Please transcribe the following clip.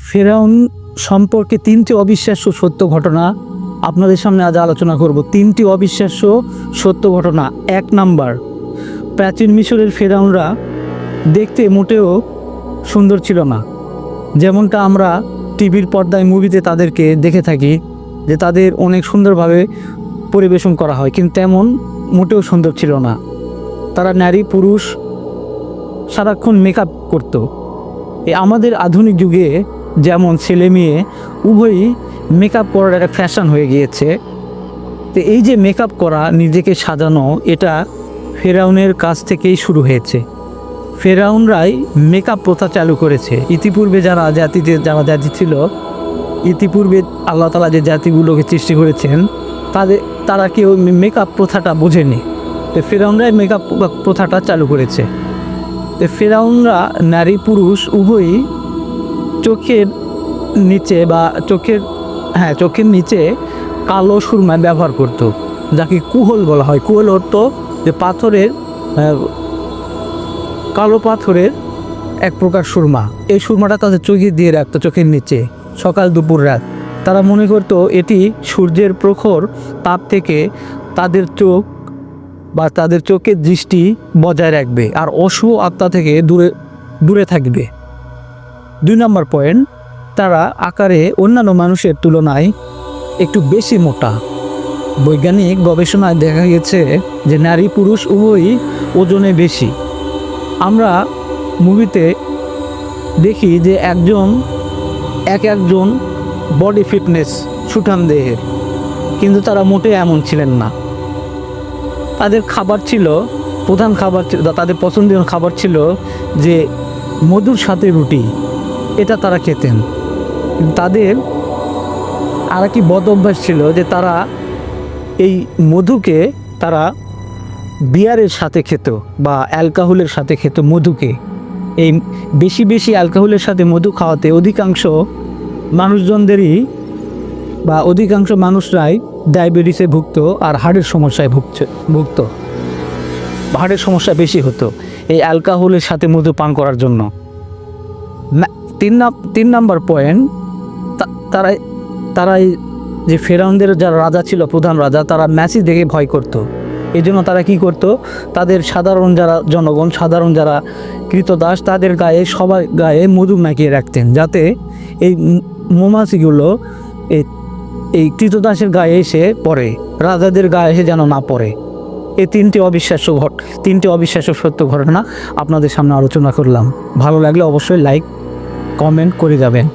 ফেরাউন সম্পর্কে 3টি অবিশ্বাস্য সত্য ঘটনা আপনাদের সামনে আজ আলোচনা করব। 3টি অবিশ্বাস্য সত্য ঘটনা। 1 নাম্বার, প্রাচীন মিশরের ফেরাউনরা দেখতে মোটেও সুন্দর ছিল না। যেমনটা আমরা টিভির পর্দায় মুভিতে তাদেরকে দেখে থাকি যে তাদের অনেক সুন্দরভাবে পরিবেশন করা হয়, কিন্তু তেমন মোটেও সুন্দর ছিল না। তারা নারী পুরুষ সারাক্ষণ মেকআপ করতো। আমাদের আধুনিক যুগে যেমন ছেলে মেয়ে উভয়ই মেকআপ করার একটা ফ্যাশন হয়ে গিয়েছে। তো এই যে মেকআপ করা, নিজেকে সাজানো, এটা ফেরাউনের কাছ থেকেই শুরু হয়েছে। ফেরাউনরাই মেকআপ প্রথা চালু করেছে। ইতিপূর্বে যারা জাতি ছিল, ইতিপূর্বে আল্লাহ তাআলা যে জাতিগুলোকে সৃষ্টি করেছেন তারা কেউ মেকআপ প্রথাটা বোঝেনি। তো ফেরাউনরাই মেকআপ প্রথাটা চালু করেছে। তো ফেরাউনরা নারী পুরুষ উভয়ই চোখের নিচে কালো সুরমা ব্যবহার করত, যাকে কুহল বলা হয়। কুহল অর্থ যে কালো পাথরের এক প্রকার সুরমা। এই সুরমাটা তাদের চোখে দিয়ে রাখতো, চোখের নিচে, সকাল দুপুর রাত। তারা মনে করত এটি সূর্যের প্রখর তাপ থেকে তাদের চোখের দৃষ্টি বজায় রাখবে আর অশুভ আত্মা থেকে দূরে থাকবে। 2 নম্বর পয়েন্ট, তারা আকারে অন্যান্য মানুষের তুলনায় একটু বেশি মোটা। বৈজ্ঞানিক গবেষণায় দেখা গেছে যে নারী পুরুষ উভয়ই ওজনে বেশি। আমরা মুভিতে দেখি যে একজন বডি ফিটনেস সুঠাম দেহের, কিন্তু তারা মোটেই এমন ছিলেন না। তাদের তাদের পছন্দের খাবার ছিল যে মধুর সাথে রুটি, এটা তারা খেতেন। তাদের আর কি বদ অভ্যাস ছিল যে তারা এই মধুকে বিয়ারের সাথে খেত বা অ্যালকোহলের সাথে খেত মধুকে। এই বেশি অ্যালকোহলের সাথে মধু খাওয়াতে অধিকাংশ মানুষরাই ডায়াবেটিসে ভুগত আর হার্টের সমস্যায় ভুগত। হার্টের সমস্যা বেশি হতো এই অ্যালকোহলের সাথে মধু পান করার জন্য। 3 নম্বর পয়েন্ট, তারাই যে ফেরাউনদের যারা রাজা ছিল, প্রধান রাজা, তারা ম্যাসি দেখে ভয় করত। এই জন্য তারা কী করত, তাদের সাধারণ যারা কৃতদাস, তাদের সবার গায়ে মধু মাখিয়ে রাখতেন, যাতে এই মৌমাছিগুলো এই কৃতদাসের গায়ে এসে পড়ে, রাজাদের গায়ে এসে যেন না পড়ে। এই 3টি অবিশ্বাস্য সত্য ঘটনা আপনাদের সামনে আলোচনা করলাম। ভালো লাগলে অবশ্যই লাইক কমেন্ট করে যাবেন।